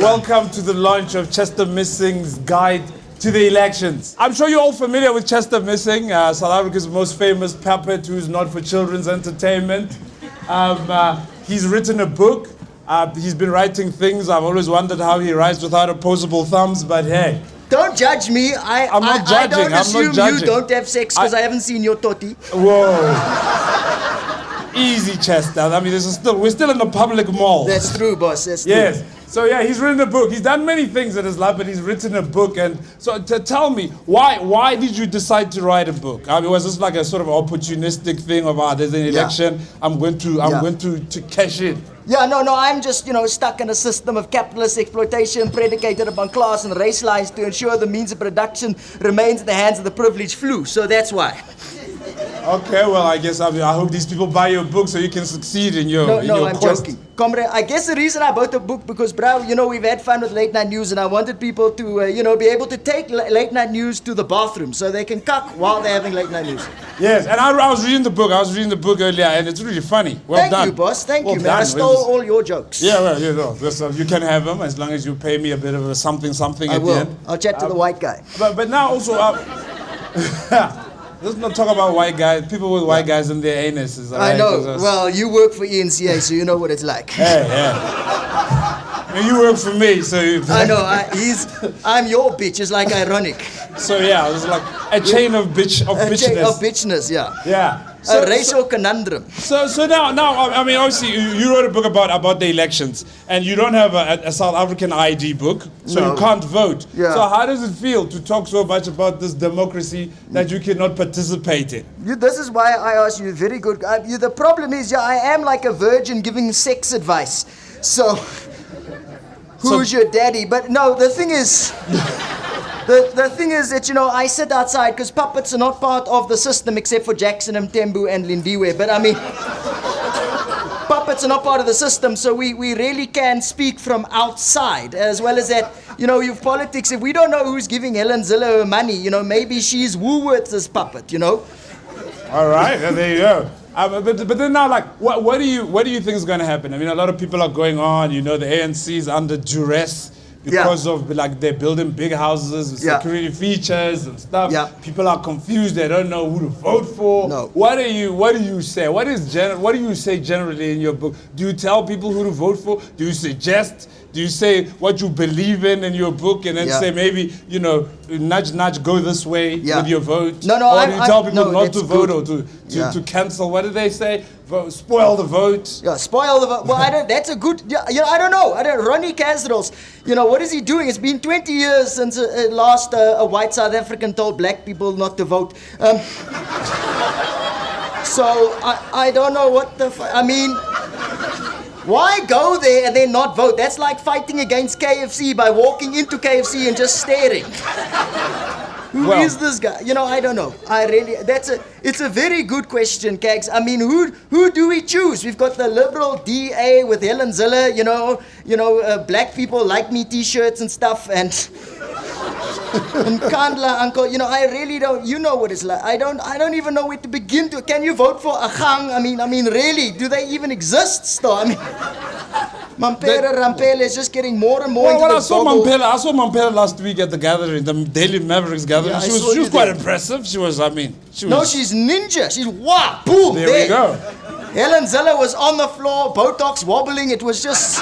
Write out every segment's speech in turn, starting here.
Welcome to the launch of Chester Missing's Guide to the Elections. I'm sure you're all familiar with Chester Missing, South Africa's most famous puppet who's not for children's entertainment. He's written a book. He's been writing things. I've always wondered how he writes without opposable thumbs, but hey. Don't judge me. I'm not judging. I don't assume you judging. don't have sex because I haven't seen your toti. Whoa. Easy, Chester. I mean, we're still in the public mall. That's true, boss. That's true. Yes. So yeah, he's written a book. He's done many things in his life, but he's written a book. And so tell me, why did you decide to write a book? I mean, was this like a sort of opportunistic thing of, there's an election, I'm going to cash in? Yeah, no, I'm just, stuck in a system of capitalist exploitation predicated upon class and race lines to ensure the means of production remains in the hands of the privileged few. So that's why. Okay, well, I guess I hope these people buy your book so you can succeed in your No, I'm quest. joking. Comrade, I guess the reason I bought the book because, bro, we've had fun with late night news and I wanted people to, be able to take late night news to the bathroom so they can cuck while they're having late night news. Yes, and I was reading the book. I was reading the book earlier and it's really funny. Well done. Thank you, boss. Thank you, man. Done. I stole all your jokes. Yeah, well, you can have them as long as you pay me a bit of a something I at will. the end. I'll chat to the white guy. But now also... let's not talk about white guys, people with white guys in their anuses. I know. Well, you work for ENCA, so you know what it's like. Hey. You work for me, so... I know. I'm your bitch. It's like ironic. So yeah, it was like a chain of bitchness. Chain of bitchness, yeah. Yeah. A racial conundrum. So now, I mean, obviously, you wrote a book about the elections, and you don't have a South African ID book, so you can't vote. Yeah. So how does it feel to talk so much about this democracy that you cannot participate in? This is why I asked you. Very good. The problem is, I am like a virgin giving sex advice. So, who's your daddy? But no, the thing is... The thing is that, I sit outside because puppets are not part of the system except for Jackson Mthembu and Lindiwe. But I mean, puppets are not part of the system, so we really can speak from outside. As well as that, you've politics. If we don't know who's giving Helen Zille her money, maybe she's Woolworth's puppet, All right, there you go. But then now, like, what do you think is going to happen? I mean, a lot of people are going on. The ANC is under duress. Because of they're building big houses with security features and stuff. Yeah. People are confused. They don't know who to vote for. No. What do you say? What do you say generally in your book? Do you tell people who to vote for? Do you suggest? Do you say what you believe in your book and then say maybe, nudge, go this way with your vote? No, or do you tell people not to vote or to cancel? What do they say? Spoil the vote. Yeah, spoil the vote. Well, that's a good, I don't know. Ronnie Kasrils, what is he doing? It's been 20 years since last a white South African told black people not to vote. So I don't know what I mean... Why go there and then not vote? That's like fighting against KFC by walking into KFC and just staring. Who is this guy? I don't know. It's a very good question, Kags. I mean, who do we choose? We've got the liberal DA with Helen Zille, black people like me t-shirts and stuff, and Kandla uncle, I really don't. You know what it's like. I don't even know where to begin to. Can you vote for Agang? I mean, really, do they even exist still? I mean, Rampele is just getting more and more into the I saw Mampela last week at the gathering, the Daily Mavericks gathering. She was quite impressive. She was. No, she's ninja. She's boom. There we go. Helen Zille was on the floor, Botox wobbling. It was just...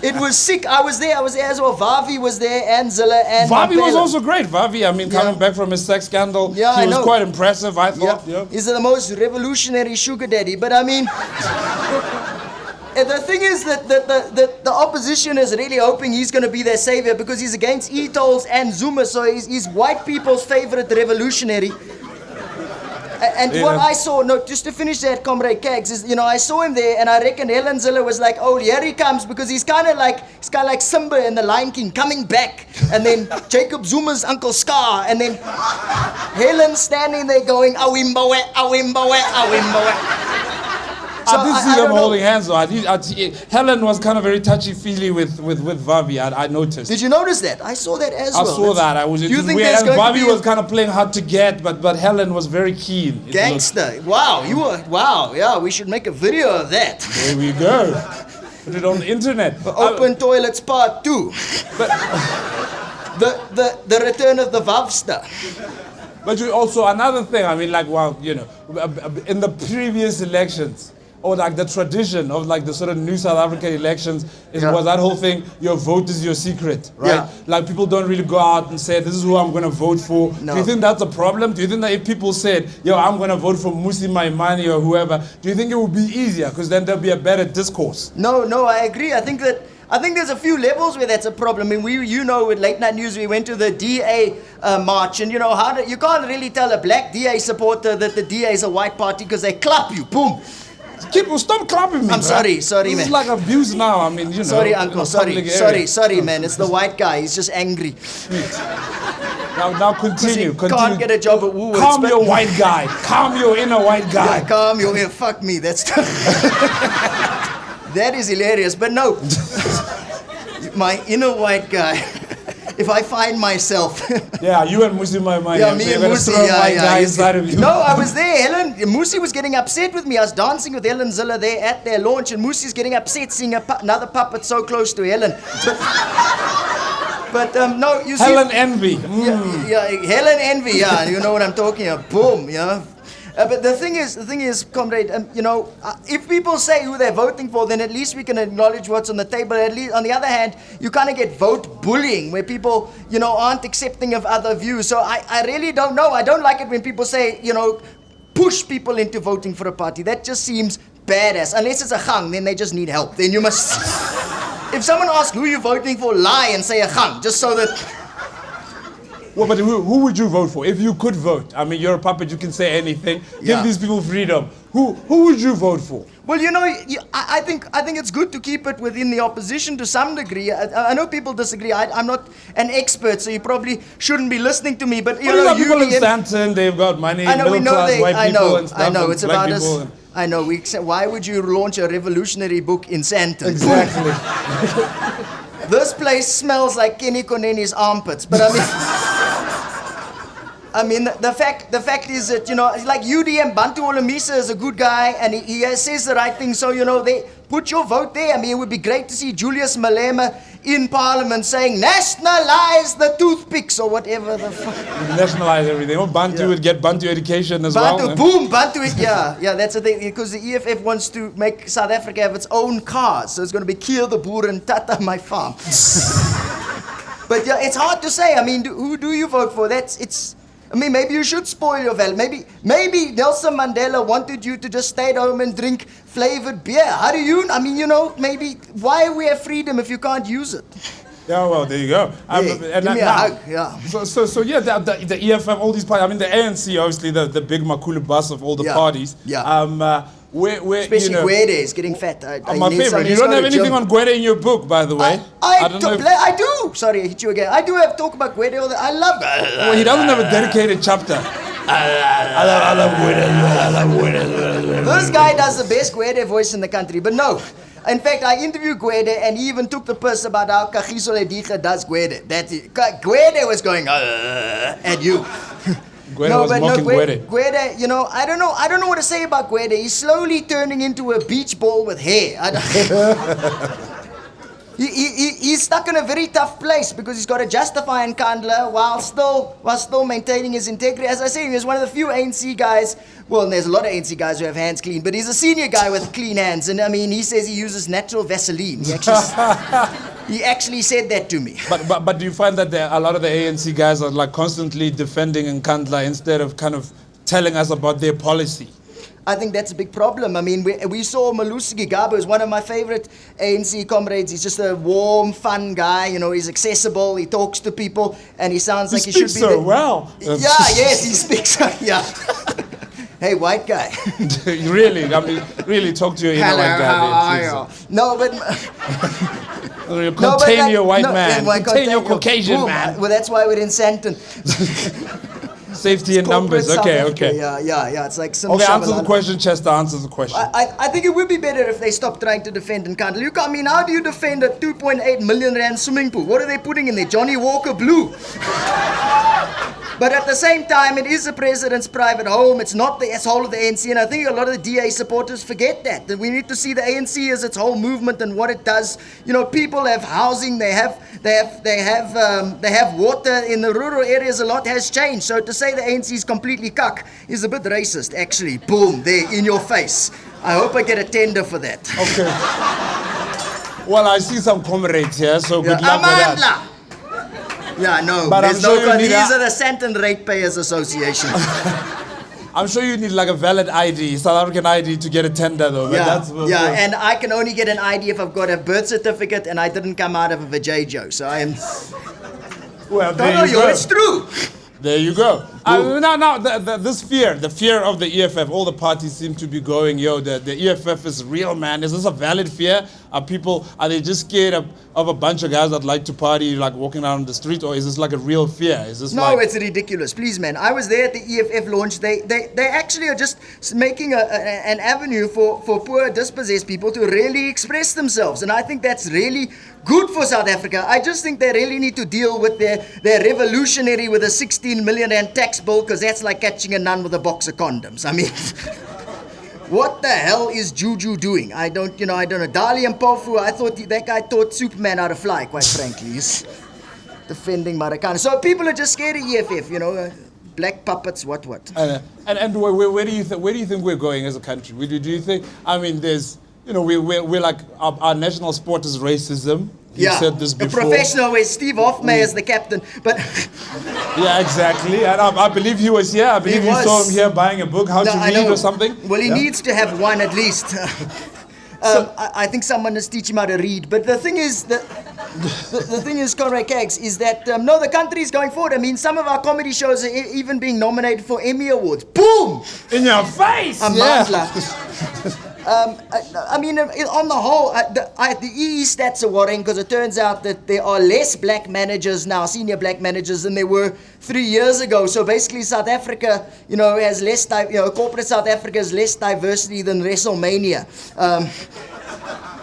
it was sick. I was there as well. Vavi was there and Zille and Vavi Mampela. was also great. Vavi, coming back from his sex scandal, he was quite impressive, I thought. Yeah. He's the most revolutionary sugar daddy. But I mean... The thing is that the opposition is really hoping he's going to be their savior because he's against e-tolls and Zuma, so he's white people's favorite revolutionary. And what I saw, just to finish that, Comrade Kags, is, I saw him there and I reckon Helen Zille was like, oh, here he comes, because he's kind of like Simba in The Lion King coming back. And then Jacob Zuma's Uncle Scar, and then Helen standing there going, awimbawe, awimbawe, awimbawe. So I did see them holding hands though. Helen was kind of very touchy-feely with Vavi, I noticed. Did you notice that? I saw that as well. I saw that. Do you think weird. And Vavi was kind of playing hard to get, but Helen was very keen. Gangster. Wow, yeah, we should make a video of that. There we go. Put it on the internet. Open toilets part 2. The return of the Vavsta. But you also, another thing, I mean, like, well, you know, in the previous elections, or like the tradition of like the sort of new South African elections was that whole thing, your vote is your secret, right? Yeah. Like people don't really go out and say, this is who I'm going to vote for. No. Do you think that's a problem? Do you think that if people said, yo, I'm going to vote for Musi Maimane or whoever, do you think it would be easier? Because then there'll be a better discourse. No, I agree. I think there's a few levels where that's a problem. I mean, with Late Night News, we went to the DA march, and you know, you can't really tell a black DA supporter that the DA is a white party because they clap you, boom. Stop clapping me. I'm sorry, this man. This is like abuse now. I mean, you know. Sorry, uncle. Sorry, man. It's the white guy. He's just angry. Now continue. Can't get a job at Woolworths. Calm your white guy. Calm your inner white guy. Yeah, calm your inner. Fuck me. That's that is hilarious. But no, my inner white guy. If I find myself. Yeah, you and Musi Maimane. Yeah, me and Musi. Inside of you. No, I was there. Musi was getting upset with me. I was dancing with Helen Ziller there at their launch, and Musi's getting upset seeing another puppet so close to Helen. But no, you see. Helen Envy. Yeah, Helen Envy. Yeah, you know what I'm talking about. Boom. Yeah. But the thing is, comrade, you know, if people say who they're voting for, then at least we can acknowledge what's on the table. At least, on the other hand, you kind of get vote bullying, where people, you know, aren't accepting of other views. So I really don't know. I don't like it when people say, you know, push people into voting for a party. That just seems badass. Unless it's a gang, then they just need help. Then you must... If someone asks who you're voting for, lie and say a gang, just so that... Well, but who would you vote for if you could vote? I mean, you're a puppet, you can say anything. Give these people freedom. Who would you vote for? Well, you know, I think it's good to keep it within the opposition to some degree. I know people disagree. I'm not an expert, so you probably shouldn't be listening to me. But you know, people in Sandton, they've got money, middle class white people and stuff. I know it's about us. I know. Why would you launch a revolutionary book in Sandton? Exactly. This place smells like Kenny Koneni's armpits, but I mean, the fact is that, you know, like UDM, Bantu Olomisa is a good guy, and he says the right thing, so, you know, they put your vote there. I mean, it would be great to see Julius Malema in Parliament saying, nationalize the toothpicks, or whatever the fuck. Nationalize everything. Well, Bantu would get Bantu education as well. Boom, Bantu, yeah, that's the thing, because the EFF wants to make South Africa have its own cars, so it's going to be Kiel the Boer and Tata my farm. But yeah, it's hard to say. I mean, who do you vote for? I mean, maybe you should spoil your value. Maybe Nelson Mandela wanted you to just stay at home and drink flavored beer. How do you? I mean, you know, maybe why we have freedom if you can't use it? Yeah, well, there you go. Give me a hug. Yeah. So yeah, the EFF, all these parties. I mean, the ANC, obviously, the big Makulu bus of all the parties. Yeah. Especially, you know, Gwede is getting fat. My favorite. You don't have anything on Gwede in your book, by the way. I do. Sorry, I hit you again. I do have talk about Gwede. I love Gwede. Well, he doesn't have a dedicated chapter. I love Gwede. I love Gwede. This guy does the best Gwede voice in the country, but no. In fact, I interviewed Gwede, and he even took the piss about how Kagiso Lediga does Gwede. Gwede was going at you. Gwede, you know, I don't know what to say about Gwede. He's slowly turning into a beach ball with hair. He's stuck in a very tough place because he's got to justify Nkandla while still maintaining his integrity. As I say, he's one of the few ANC guys. Well, and there's a lot of ANC guys who have hands clean, but he's a senior guy with clean hands. And I mean, he says he uses natural Vaseline. He actually said that to me. But do you find that a lot of the ANC guys are like constantly defending Nkandla instead of kind of telling us about their policy? I think that's a big problem. I mean, we saw Malusi Gigaba, who's one of my favorite ANC comrades. He's just a warm, fun guy. You know, he's accessible. He talks to people, and he sounds like he should be. He speaks so well. Yeah, yes, he speaks. Yeah. Hey, white guy. Really? I mean, really talk to your inner white guy. How are you? No, but... Contain your white man. Contain your Caucasian man. Well, that's why we're in Sandton. Safety in numbers. Okay. Yeah. It's like some. Okay, answer the question, Chester. Answer the question. I think it would be better if they stopped trying to defend Nkandla. I mean, how do you defend a 2.8 million rand swimming pool? What are they putting in there? Johnny Walker Blue. But at the same time, it is the president's private home. It's not the whole of the ANC. And I think a lot of the DA supporters forget that we need to see the ANC as its whole movement and what it does. You know, people have housing, they have water in the rural areas. A lot has changed. So to say the ANC is completely cuck is a bit racist, actually. Boom, there in your face. I hope I get a tender for that. Okay. Well, I see some comrades here, so good luck with that. Yeah, no. But there's I'm sure no. you need These are the Sandton Ratepayers Association. I'm sure you need like a valid ID, South African ID, to get a tender though. But and I can only get an ID if I've got a birth certificate and I didn't come out of a vajayjo. So I am. Well, there you go. It's true. There you go. This fear, the fear of the EFF, all the parties seem to be going, the EFF is real, man. Is this a valid fear? Are they just scared of a bunch of guys that like to party, like walking around the street, or is this like a real fear? Is this it's ridiculous. Please, man. I was there at the EFF launch. They actually are just making an avenue for poor, dispossessed people to really express themselves. And I think that's really good for South Africa. I just think they really need to deal with their revolutionary with a 16 million rand tax bill, because that's like catching a nun with a box of condoms. I mean, what the hell is Juju doing? I don't know. Dali and Pofu, I thought that guy taught Superman how to fly, quite frankly. He's defending Marikana. So people are just scared of EFF, black puppets, what. And where do you think we're going as a country? Do you think, I mean, there's, we're like, our national sport is racism. You said this before. A professional way. Steve Hoffman is the captain, but... Yeah, exactly. And I believe he was here. I believe you saw him here buying a book, How to Read or something. Well, he needs to have one at least. I think someone is teaching him how to read. But the thing is, the thing is, Conrad Kags, is that, the country is going forward. I mean, some of our comedy shows are even being nominated for Emmy Awards. Boom! In your face! I mean, on the whole, the EE stats are worrying, because it turns out that there are less black managers now, senior black managers, than there were 3 years ago. So basically, South Africa, has less, corporate South Africa has less diversity than WrestleMania.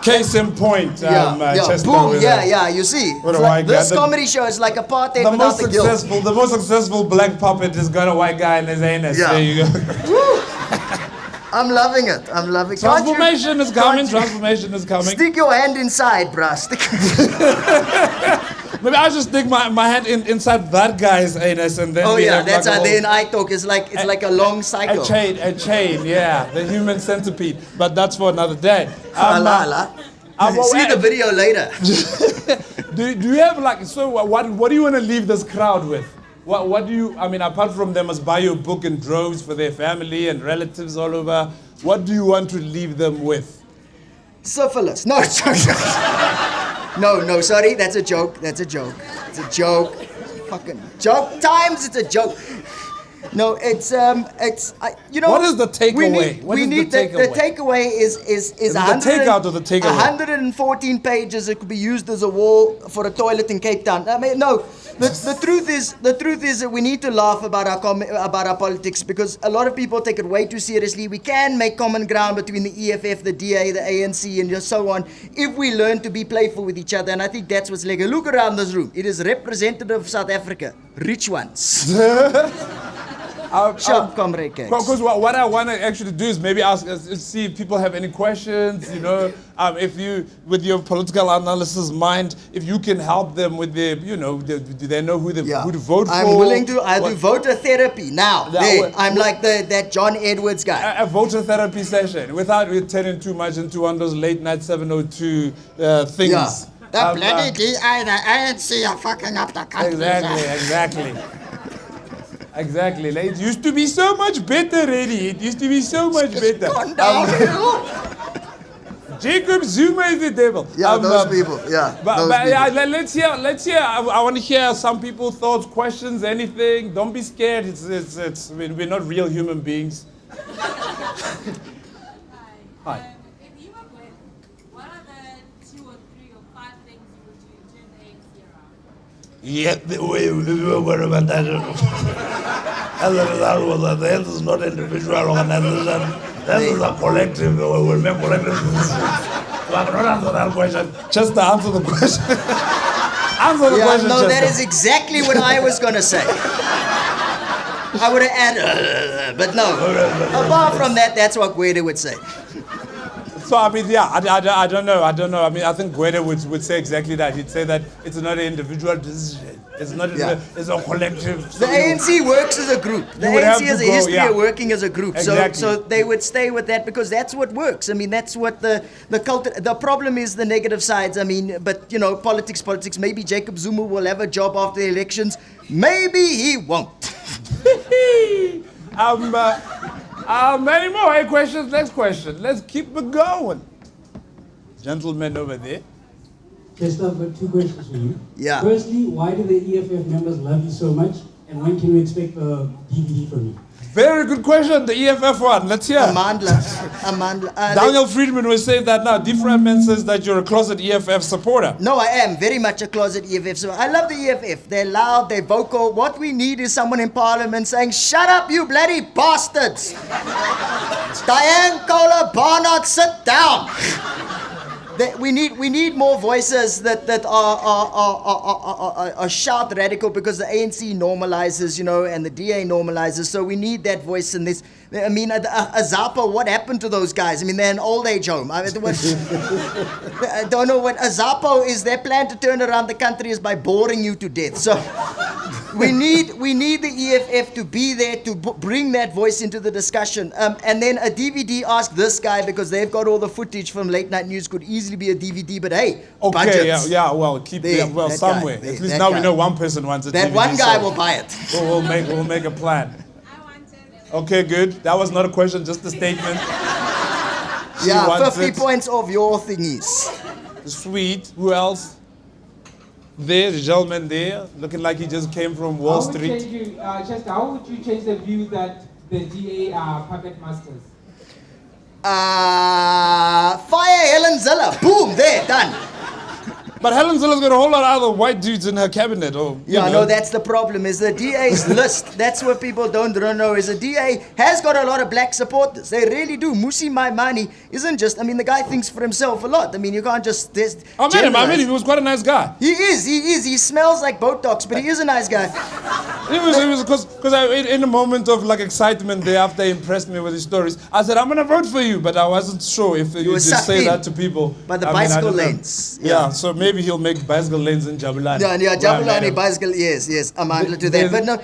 Case in point, Chester. Boom, you see. This comedy show is like apartheid without the guilt. The most successful black puppet has got a white guy in his anus. Yeah. There you go. I'm loving it. Transformation is coming. Stick your hand inside, bruh. Maybe I'll just stick my hand inside that guy's anus and then that's how then I talk. It's like a long cycle. A chain, yeah. The human centipede. But that's for another day. See the video later. do you have what do you want to leave this crowd with? What do you, apart from they must buy your book in droves for their family and relatives all over, what do you want to leave them with? Syphilis. No, no, sorry, that's a joke. It's a joke. Fucking joke times, it's a joke. No, what is the takeaway? The takeaway is the takeout of the takeaway. 114 pages. It could be used as a wall for a toilet in Cape Town. The truth is that we need to laugh about our politics, because a lot of people take it way too seriously. We can make common ground between the EFF, the DA, the ANC, and just so on, if we learn to be playful with each other. And I think that's what's like. Look around this room. It is representative of South Africa. Rich ones. Comrade Cakes. Because what I want to actually do is maybe see if people have any questions, if you, with your political analysis mind, if you can help them with their, do they know who to vote for? I'm willing to. I'll do voter therapy now. I'm like that John Edwards guy. A voter therapy session, without turning too much into one of those late night 702 things. Yeah. The bloody DI, the ANC are fucking up the country. Exactly. Like, it used to be so much better, Eddie. It used to be so much better. Jacob Zuma is the devil. Yeah, those people. Yeah. Let's hear. I want to hear some people's thoughts, questions, anything. Don't be scared. We're not real human beings. Hi. If you were with, what are the 2 or 3 or 5 things you would do to turn the ANC around? Yeah, the way we were about that. As a result, was the health is not an individual organization. That is a collective. We make collective decisions. So I cannot answer that question. Just to answer the question. Answer the question. No, that is exactly what I was going to say. I would have added, but no. Apart from that, that's what Gwede would say. So I mean, yeah, I don't know. I mean, I think Gwede would say exactly that. He'd say that it's not an individual decision. It's not. It's a collective. The ANC works as a group. The ANC has a history of working as a group. Exactly. So they would stay with that because that's what works. I mean, that's what the culture. The problem is the negative sides. I mean, but you know, politics. Maybe Jacob Zuma will have a job after the elections. Maybe he won't. Any more? Any questions? Next question. Let's keep it going. Gentleman over there. Chester, I've got 2 questions for you. Yeah. Firstly, why do the EFF members love you so much? And when can we expect the DVD from you? Very good question. The EFF one. Let's hear. Amandla. Daniel Friedman will say that now. Different says that you're a closet EFF supporter. No, I am very much a closet EFF. So I love the EFF. They're loud, they're vocal. What we need is someone in Parliament saying, "Shut up, you bloody bastards!" Diane Kohler Barnard, sit down. We need more voices that are sharp radical because the ANC normalizes, you know, and the DA normalizes. So we need that voice in this. I mean, Azapa, what happened to those guys? I mean, they're an old age home. I don't know what Azapo is. Their plan to turn around the country is by boring you to death. So we need the EFF to be there to bring that voice into the discussion. And then a DVD, Ask This Guy, because they've got all the footage from Late Night News, could easily be a DVD. But hey, okay, budgets. well, keep There, well that somewhere. guy, At least that now guy. we know one person wants a That DVD. one guy so will buy it. We'll make a plan. I wanted it. Okay, good. That was not a question, just a statement. She Yeah, wants 50 it. points of your thingies. Sweet. Who else? There, the gentleman there, looking like he just came from Wall Street. Chester, how would you change the view that the DA are puppet masters? Fire Helen Ziller. Boom, there, done. But Helen Zill's got a whole lot of other white dudes in her cabinet. Yeah, no, that's the problem, is the DA's list. That's what people don't know, is the DA has got a lot of black supporters. They really do. Musi Maimane isn't just, I mean, the guy thinks for himself a lot. I mean, you can't just I met him. He was quite a nice guy. He is. He smells like Botox, but he is a nice guy. It was because in a moment of like excitement there after he impressed me with his stories, I said, I'm going to vote for you, but I wasn't sure if you were just sucked say in that to people. by the I mean, I bicycle don't know. lanes. Yeah, so maybe he'll make bicycle lanes in Jabulani. Yeah, Jabulani bicycle, yes, Amandla to that. But no,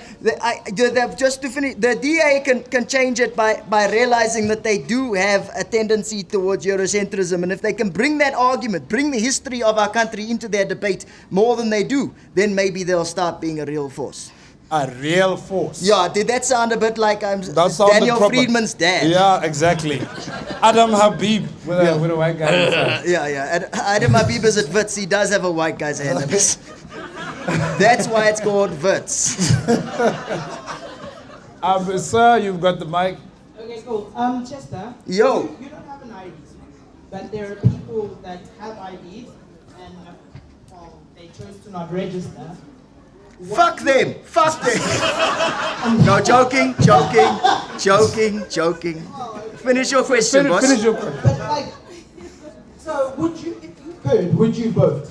just to finish, the DA can change it by realizing that they do have a tendency towards Eurocentrism, and if they can bring that argument, bring the history of our country into their debate more than they do, then maybe they'll start being a real force. A real force. Yeah, did that sound a bit like That sounded Daniel proper. Friedman's dad? Yeah, exactly. Adam Habib with a white guy inside. Yeah. Adam Habib is at Wits. He does have a white guy's hand. That's why it's called Wits. Sir, you've got the mic. Okay, cool. Chester. Yo. You don't have an ID, but there are people that have IDs and they chose to not register. Fuck them. No, joking. Finish your question, boss. Finish your question. But like, so would you, if you could, would you vote?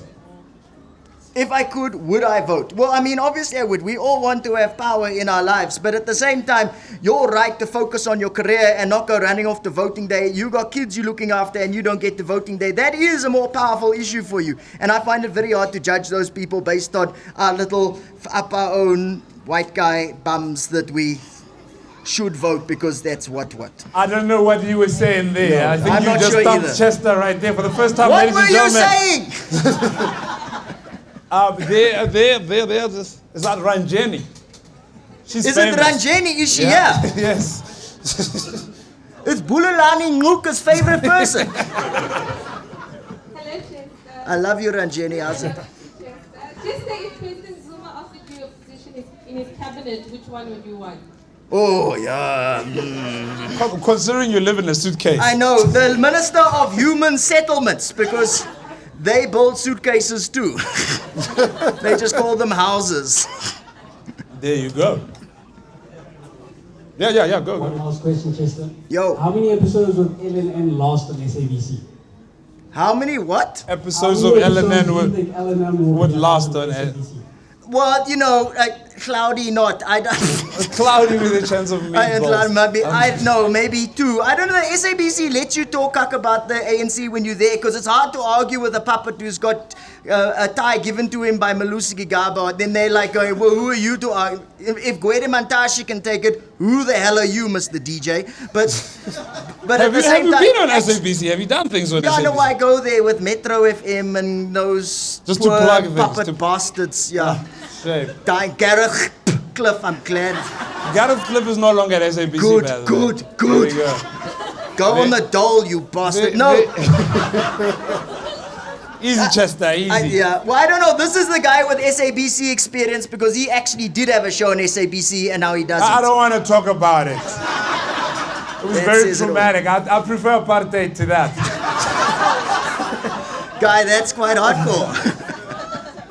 If I could, would I vote? Well, I mean, obviously I would. We all want to have power in our lives. But at the same time, your right to focus on your career and not go running off to voting day. You got kids you're looking after and you don't get to voting day. That is a more powerful issue for you. And I find it very hard to judge those people based on our little, up our own white guy bums that we should vote because that's what. I don't know what you were saying there. I think I'm you not just sure stumped either. Chester right there for the first time, What ladies were and you gentlemen. saying? There. Is that Ranjani? She's Is famous. it Ranjani? Is she here? Yes. It's Bulelani Nguka's favorite person. Hello, Chester. I love you, Ranjani. How's it? Chester, if President Zuma offered you a position in his cabinet, which one would you want? Oh, yeah. Considering you live in a suitcase. I know, the Minister of Human Settlements, because they build suitcases too. They just call them houses. There you go. Yeah, go. One last question, Chester. Yo. How many episodes of LNN lost on SABC? How many what? Episodes How of many episodes LNN do you think LNN would last on on SABC? Well, you know, cloudy not. I don't. Cloudy with a chance of meatballs. I know, maybe two. I don't know. The SABC lets you talk about the ANC when you're there because it's hard to argue with a puppet who's got a tie given to him by Malusi Gigaba. Then they're like, going, well, who are you to argue? If Gwede Mantashe can take it, who the hell are you, Mr. DJ? But at the same time, have you been on SABC? Have you done things on SABC? Yeah, no, I go there with Metro FM and those just to poor plug things, puppet bastards. Yeah. Shame. Gareth Cliff, I'm glad. Gareth Cliff is no longer at SABC. Good. Go on the dole, you bastard. Easy, Chester, easy. Well, I don't know. This is the guy with SABC experience because he actually did have a show on SABC and now he doesn't. I don't want to talk about it. It was very traumatic. I prefer apartheid to that. Guy, that's quite hardcore.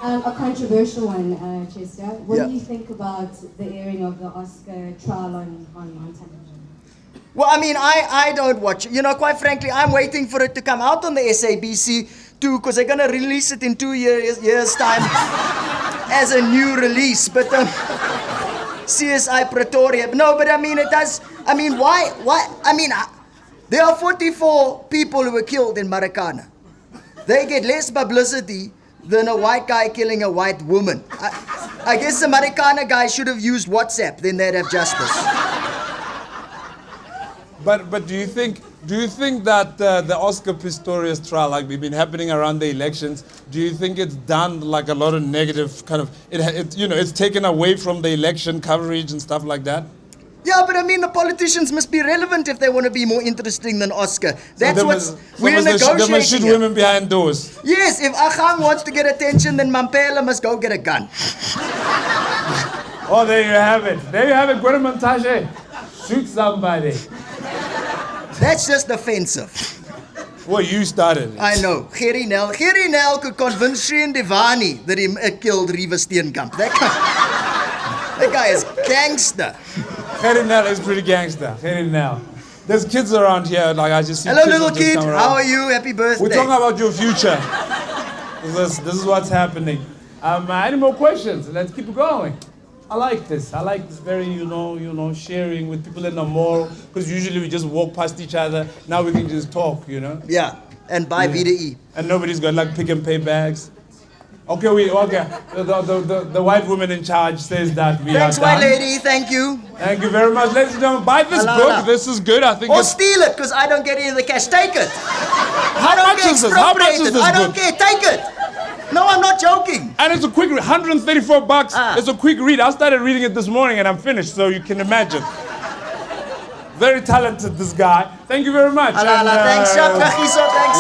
A controversial one, Chester. What do you think about the airing of the Oscar trial on television? Well, I mean, I don't watch it. You know, quite frankly, I'm waiting for it to come out on the SABC too, because they're going to release it in 2 years' time as a new release. But CSI Pretoria. No, but I mean, it does. I mean, why? I mean, there are 44 people who were killed in Marikana. They get less publicity than a white guy killing a white woman. I guess the Marikana guy should have used WhatsApp, then they'd have justice. But do you think that the Oscar Pistorius trial, like we've been happening around the elections, do you think it's done like a lot of negative kind of it's taken away from the election coverage and stuff like that? Yeah, but I mean, the politicians must be relevant if they want to be more interesting than Oscar. That's we're negotiating. They must shoot women behind doors. Yes, if Achang wants to get attention, then Mampela must go get a gun. Oh, there you have it. There you have it, Gwede Mantashe. Shoot somebody. That's just offensive. Well, you started it. I know. Gerry Nel could convince Shreen Devani that he killed Riva Steenkamp. That guy is gangster. Gerry Nel is pretty gangster. Gerry Nel. There's kids around here, like I just see Hello, kids little kid. How are you? Happy birthday. We're talking about your future. This is what's happening. Any more questions? Let's keep it going. I like this. I like this very, sharing with people in the mall. Because usually we just walk past each other. Now we can just talk, Yeah, and buy VDE. And nobody's got like pick and pay bags. Okay. The white woman in charge says that we Thanks, are done. white lady. Thank you. Thank you very much. Ladies and gentlemen, buy this book. This is good. I think. Or steal it, because I don't get any of the cash. Take it. How much is this? How much is this I don't book? care. Take it. No, I'm not joking. And it's a quick read. $134. It's a quick read. I started reading it this morning and I'm finished, so you can imagine. Very talented, this guy. Thank you very much. Thanks, Kagiso. Thanks.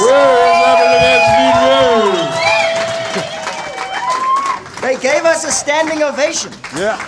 They gave us a standing ovation. Yeah.